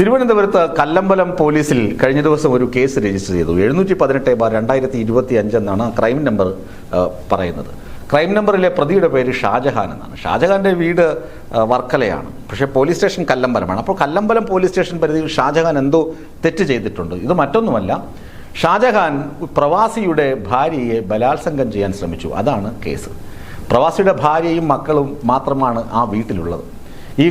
തിരുവനന്തപുരത്ത് കല്ലമ്പലം പോലീസിൽ കഴിഞ്ഞ ദിവസം ഒരു കേസ് രജിസ്റ്റർ ചെയ്തു. 718/2025 എന്നാണ് ക്രൈം നമ്പർ പറയുന്നത്. ക്രൈം നമ്പറിലെ പ്രതിയുടെ പേര് ഷാജഹാൻ എന്നാണ്. ഷാജഹാന്റെ വീട് വർക്കലയാണ്, പക്ഷേ പോലീസ് സ്റ്റേഷൻ കല്ലമ്പലമാണ്. അപ്പോൾ കല്ലമ്പലം പോലീസ് സ്റ്റേഷൻ പരിധിയിൽ ഷാജഹാൻ എന്തോ തെറ്റ് ചെയ്തിട്ടുണ്ട്. ഇത് മറ്റൊന്നുമല്ല, ഷാജഹാൻ പ്രവാസിയുടെ ഭാര്യയെ ബലാത്സംഗം ചെയ്യാൻ ശ്രമിച്ചു. അതാണ് കേസ്. പ്രവാസിയുടെ ഭാര്യയും മക്കളും മാത്രമാണ് ആ വീട്ടിലുള്ളത്. ഈ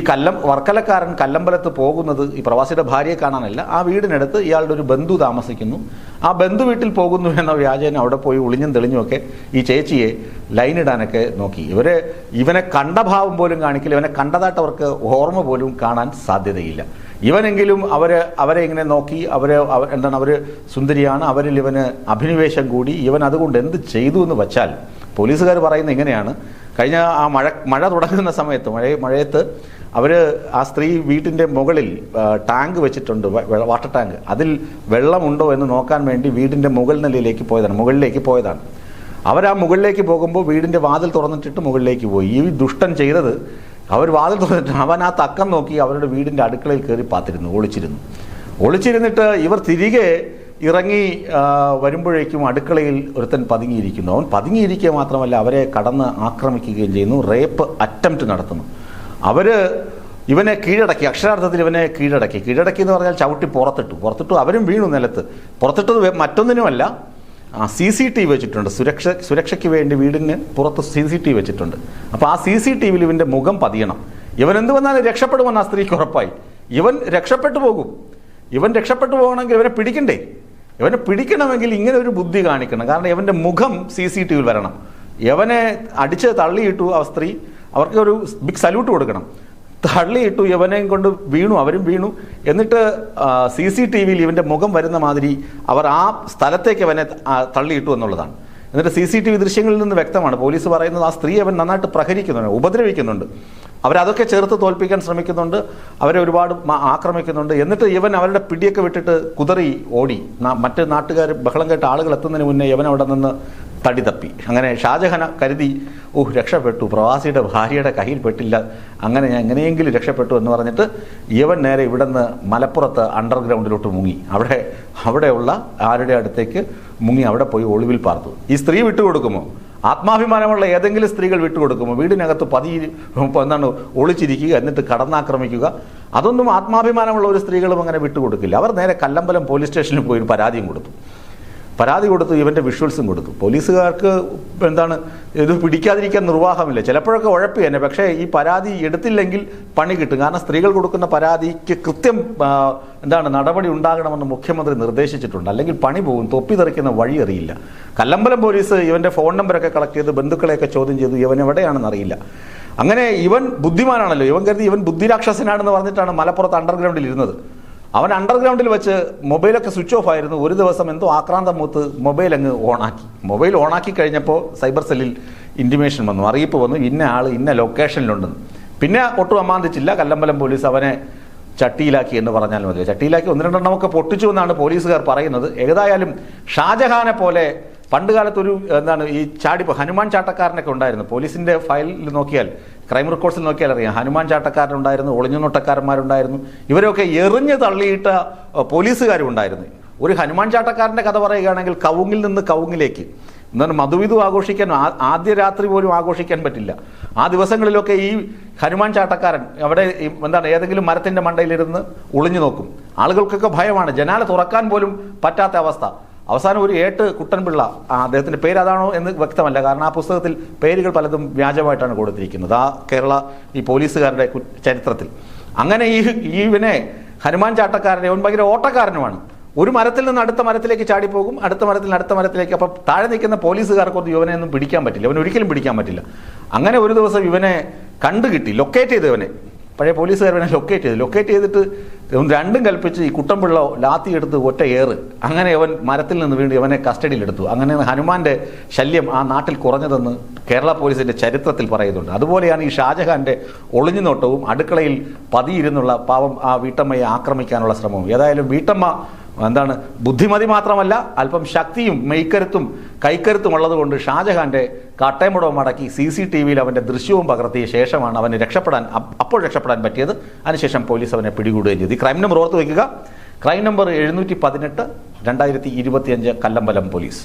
വർക്കലക്കാരൻ കല്ലമ്പലത്ത് പോകുന്നത് ഈ പ്രവാസിയുടെ ഭാര്യയെ കാണാനല്ല, ആ വീടിനടുത്ത് ഇയാളുടെ ഒരു ബന്ധു താമസിക്കുന്നു. ആ ബന്ധു വീട്ടിൽ പോകുന്നു എന്ന വ്യാജേന അവിടെ പോയി ഒളിഞ്ഞും തെളിഞ്ഞുമൊക്കെ ഈ ചേച്ചിയെ ലൈനിടാനൊക്കെ നോക്കി. ഇവനെ കണ്ട ഭാവം പോലും കാണിക്കില്ല, ഇവനെ കണ്ടതായിട്ട് അവർക്ക് ഓർമ്മ പോലും കാണാൻ സാധ്യതയില്ല. ഇവനെങ്കിലും അവരെ ഇങ്ങനെ നോക്കി, അവർ സുന്ദരിയാണ്, അവരിൽ ഇവന് അഭിനിവേശം കൂടി. ഇവൻ അതുകൊണ്ട് എന്ത് ചെയ്തു എന്ന് വച്ചാൽ, പോലീസുകാർ പറയുന്നത് ഇങ്ങനെയാണ്. കഴിഞ്ഞ ആ മഴ തുടങ്ങുന്ന സമയത്ത് മഴയത്ത് ആ സ്ത്രീ വീട്ടിൻ്റെ മുകളിൽ ടാങ്ക് വെച്ചിട്ടുണ്ട്, വാട്ടർ ടാങ്ക്. അതിൽ വെള്ളമുണ്ടോ എന്ന് നോക്കാൻ വേണ്ടി വീടിൻ്റെ മുകളിലേക്ക് പോയതാണ്. ആ മുകളിലേക്ക് പോകുമ്പോൾ വീടിൻ്റെ വാതിൽ തുറന്നിട്ടിട്ട് മുകളിലേക്ക് പോയി. ഈ ദുഷ്ടൻ ചെയ്തത്, അവർ വാതിൽ തുറന്നിട്ട് അവൻ ആ തക്കം നോക്കി അവരുടെ വീടിൻ്റെ അടുക്കളയിൽ കയറി ഒളിച്ചിരുന്നിട്ട് ഇവർ തിരികെ ഇറങ്ങി വരുമ്പോഴേക്കും അടുക്കളയിൽ ഒരുത്തൻ പതുങ്ങിയിരിക്കുന്നു. അവൻ പതുങ്ങിയിരിക്കുക മാത്രമല്ല, അവരെ കടന്ന് ആക്രമിക്കുകയും ചെയ്യുന്നു. റേപ്പ് അറ്റംപ്റ്റ് നടത്തുന്നു. ഇവനെ കീഴടക്കി, അക്ഷരാർത്ഥത്തിൽ ഇവനെ കീഴടക്കി എന്ന് പറഞ്ഞാൽ ചവിട്ടി പുറത്തിട്ടു. അവരും വീണു നിലത്ത്. പുറത്തിട്ടത് മറ്റൊന്നിനുമല്ല, CCTV വെച്ചിട്ടുണ്ട്. സുരക്ഷയ്ക്ക് വേണ്ടി വീടിന് പുറത്ത് CCTV വെച്ചിട്ടുണ്ട്. അപ്പോൾ ആ CCTVയിൽ ഇവൻ്റെ മുഖം പതിയണം. ഇവൻ എന്ത് വന്നാലും രക്ഷപ്പെടുമെന്ന് ആ സ്ത്രീക്ക് ഉറപ്പായി. ഇവൻ രക്ഷപ്പെട്ടു പോകണമെങ്കിൽ ഇവനെ പിടിക്കണ്ടേ? ഇവനെ പിടിക്കണമെങ്കിൽ ഇങ്ങനെ ഒരു ബുദ്ധി കാണിക്കണം. കാരണം ഇവൻ്റെ മുഖം CCTVയിൽ വരണം. ഇവനെ അടിച്ച് തള്ളിയിട്ടു ആ സ്ത്രീ. അവർക്ക് ഒരു ബിഗ് സല്യൂട്ട് കൊടുക്കണം. തള്ളിയിട്ടു, ഇവനെയും കൊണ്ട് അവരും വീണു. എന്നിട്ട് CCTVയിൽ ഇവൻ്റെ മുഖം വരുന്ന മാതിരി അവർ ആ സ്ഥലത്തേക്ക് അവനെ തള്ളിയിട്ടു എന്നുള്ളതാണ്. എന്നിട്ട് CCTV ദൃശ്യങ്ങളിൽ നിന്ന് വ്യക്തമാണ്, പോലീസ് പറയുന്നത്, ആ സ്ത്രീ അവൻ നന്നായിട്ട് പ്രഹരിക്കുന്നുണ്ട്, ഉപദ്രവിക്കുന്നുണ്ട്. അവരതൊക്കെ ചേർത്ത് തോൽപ്പിക്കാൻ ശ്രമിക്കുന്നുണ്ട്, അവരെ ഒരുപാട് ആക്രമിക്കുന്നുണ്ട്. എന്നിട്ട് ഇവൻ അവരുടെ പിടിയൊക്കെ വിട്ടിട്ട് കുതറി ഓടി. മറ്റ് നാട്ടുകാർ ബഹളം കേട്ട ആളുകൾ എത്തുന്നതിന് മുന്നേ ഇവൻ അവിടെ നിന്ന് തടി തപ്പി. അങ്ങനെ ഷാജഹാൻ കരുതി, രക്ഷപ്പെട്ടു, പ്രവാസിയുടെ ഭാര്യയുടെ കയ്യിൽ പെട്ടില്ല, അങ്ങനെ ഞാൻ എങ്ങനെയെങ്കിലും രക്ഷപ്പെട്ടു എന്ന് പറഞ്ഞിട്ട് ഇവൻ നേരെ ഇവിടെ നിന്ന് മലപ്പുറത്ത് അണ്ടർഗ്രൗണ്ടിലോട്ട് മുങ്ങി. അവിടെയുള്ള ആരുടെ അടുത്തേക്ക് മുങ്ങി അവിടെ പോയി ഒളിവിൽ പാർത്തു. ഈ സ്ത്രീ വിട്ടുകൊടുക്കുമോ? ആത്മാഭിമാനമുള്ള ഏതെങ്കിലും സ്ത്രീകൾ വിട്ടുകൊടുക്കുമോ? വീടിനകത്ത് ഒളിച്ചിരിക്കുക, എന്നിട്ട് കടന്നാക്രമിക്കുക, അതൊന്നും ആത്മാഭിമാനമുള്ള ഒരു സ്ത്രീകളും അങ്ങനെ വിട്ടുകൊടുക്കില്ല. അവർ നേരെ കല്ലമ്പലം പോലീസ് സ്റ്റേഷനിൽ പോയി പരാതി കൊടുത്തു, ഇവൻ്റെ വിഷ്വൽസും കൊടുത്തു. പോലീസുകാർക്ക് ഇത് പിടിക്കാതിരിക്കാൻ നിർവാഹമില്ല. ചിലപ്പോഴൊക്കെ ഉഴപ്പി തന്നെ, പക്ഷേ ഈ പരാതി എടുത്തില്ലെങ്കിൽ പണി കിട്ടും. കാരണം സ്ത്രീകൾ കൊടുക്കുന്ന പരാതിക്ക് കൃത്യം നടപടി ഉണ്ടാകണമെന്ന് മുഖ്യമന്ത്രി നിർദ്ദേശിച്ചിട്ടുണ്ട്. അല്ലെങ്കിൽ പണി പോകും, തൊപ്പി തെറിക്കുന്ന വഴി അറിയില്ല. കല്ലമ്പലം പോലീസ് ഇവൻ്റെ ഫോൺ നമ്പറൊക്കെ കളക്ട് ചെയ്ത് ബന്ധുക്കളെയൊക്കെ ചോദ്യം ചെയ്തു. ഇവൻ എവിടെയാണെന്ന് അറിയില്ല. അങ്ങനെ ഇവൻ ബുദ്ധിമാനാണല്ലോ, ഇവൻ കരുതി ഇവൻ ബുദ്ധിരാക്ഷസനാണെന്ന് പറഞ്ഞിട്ടാണ് മലപ്പുറത്ത് അണ്ടർഗ്രൗണ്ടിൽ ഇരുന്നത്. അവൻ അണ്ടർഗ്രൗണ്ടിൽ വെച്ച് മൊബൈലൊക്കെ സ്വിച്ച് ഓഫ് ആയിരുന്നു. ഒരു ദിവസം എന്തോ ആക്രാന്തം മൂത്ത് മൊബൈൽ അങ്ങ് ഓണാക്കി കഴിഞ്ഞപ്പോൾ സൈബർ സെല്ലിൽ ഇൻറ്റിമേഷൻ വന്നു, അറിയിപ്പ് വന്നു, ഇന്ന ആൾ ഇന്ന ലൊക്കേഷനിലുണ്ടെന്ന്. പിന്നെ ഒട്ടും അമാന്തിച്ചില്ല. കല്ലമ്പലം പോലീസ് അവനെ ചട്ടിയിലാക്കി എന്ന് പറഞ്ഞാൽ മതി. ചട്ടിയിലാക്കി 1-2 പൊട്ടിച്ചു എന്നാണ് പോലീസുകാർ പറയുന്നത്. ഏതായാലും ഷാജഹാനെ പോലെ പണ്ടുകാലത്തൊരു ഈ ഹനുമാൻ ചാട്ടക്കാരനൊക്കെ ഉണ്ടായിരുന്നു. പോലീസിന്റെ ഫയലിൽ നോക്കിയാൽ, ക്രൈം റെക്കോർഡ്സിൽ നോക്കിയാൽ അറിയാം, ഹനുമാൻ ചാട്ടക്കാരനുണ്ടായിരുന്നു, ഒളിഞ്ഞുനോട്ടക്കാരന്മാരുണ്ടായിരുന്നു, ഇവരൊക്കെ എറിഞ്ഞ് തള്ളിയിട്ട പോലീസുകാരും ഉണ്ടായിരുന്നു. ഒരു ഹനുമാൻ ചാട്ടക്കാരൻ്റെ കഥ പറയുകയാണെങ്കിൽ കവുങ്ങിൽ നിന്ന് കവുങ്ങിലേക്ക് മധുവിധു ആഘോഷിക്കാൻ ആദ്യ രാത്രി പോലും ആഘോഷിക്കാൻ പറ്റില്ല. ആ ദിവസങ്ങളിലൊക്കെ ഈ ഹനുമാൻ ചാട്ടക്കാരൻ അവിടെ ഏതെങ്കിലും മരത്തിൻ്റെ മണ്ടയിലിരുന്ന് ഒളിഞ്ഞു നോക്കും. ആളുകൾക്കൊക്കെ ഭയമാണ്, ജനാല തുറക്കാൻ പോലും പറ്റാത്ത അവസ്ഥ. അവസാനം ഒരു കുട്ടൻപിള്ള, അദ്ദേഹത്തിൻ്റെ പേര് അതാണോ എന്ന് വ്യക്തമല്ല, കാരണം ആ പുസ്തകത്തിൽ പേരുകൾ പലതും വ്യാജമായിട്ടാണ് കൊടുത്തിരിക്കുന്നത് കേരള പോലീസുകാരുടെ ചരിത്രത്തിൽ. അങ്ങനെ ഇവനെ ഹനുമാൻ ചാട്ടക്കാരനെ, അവൻ ഭയങ്കര ഓട്ടക്കാരനുമാണ്. ഒരു മരത്തിൽ നിന്ന് അടുത്ത മരത്തിലേക്ക് ചാടിപ്പോകും, അടുത്ത മരത്തിലേക്ക്. അപ്പം താഴെ നിൽക്കുന്ന പോലീസുകാർക്കൊന്നും ഇവനെ ഒന്നും പിടിക്കാൻ പറ്റില്ല, ഇവൻ ഒരിക്കലും പിടിക്കാൻ പറ്റില്ല. അങ്ങനെ ഒരു ദിവസം ഇവനെ കണ്ടുകിട്ടി, ലൊക്കേറ്റ് ചെയ്ത് ഇവനെ. പഴയ പോലീസുകാർ ഇവനെ ലൊക്കേറ്റ് ചെയ്തിട്ട് രണ്ടും കൽപ്പിച്ച് ഈ കുട്ടൻപിള്ള ലാത്തി എടുത്ത് ഒറ്റ ഏറ്. അങ്ങനെ അവൻ മരത്തിൽ നിന്ന് വീണ്ടും ഇവനെ കസ്റ്റഡിയിലെടുത്തു. അങ്ങനെ ഹനുമാന്റെ ശല്യം ആ നാട്ടിൽ കുറഞ്ഞതെന്ന് കേരള പോലീസിന്റെ ചരിത്രത്തിൽ പറയുന്നുണ്ട്. അതുപോലെയാണ് ഈ ഷാജഹാന്റെ ഒളിഞ്ഞുനോട്ടവും അടുക്കളയിൽ പതിയിരുന്നുള്ള പാവം ആ വീട്ടമ്മയെ ആക്രമിക്കാനുള്ള ശ്രമവും. ഏതായാലും വീട്ടമ്മ എന്താണ് ബുദ്ധിമതി മാത്രമല്ല അല്പം ശക്തിയും മെയ്ക്കരുത്തും കൈക്കരുത്തും ഉള്ളതുകൊണ്ട് ഷാജഹാന്റെ കട്ടയമുടവും മടക്കി CCTVയിൽ അവൻ്റെ ദൃശ്യവും പകർത്തിയ ശേഷമാണ് അവന് അപ്പോൾ രക്ഷപ്പെടാൻ പറ്റിയത്. അതിനുശേഷം പോലീസ് അവനെ പിടികൂടുകയും ചെയ്തു. ഈ ക്രൈം നമ്പർ ഓർത്ത് വയ്ക്കുക. Crime number 718/2025 Kallambalam police.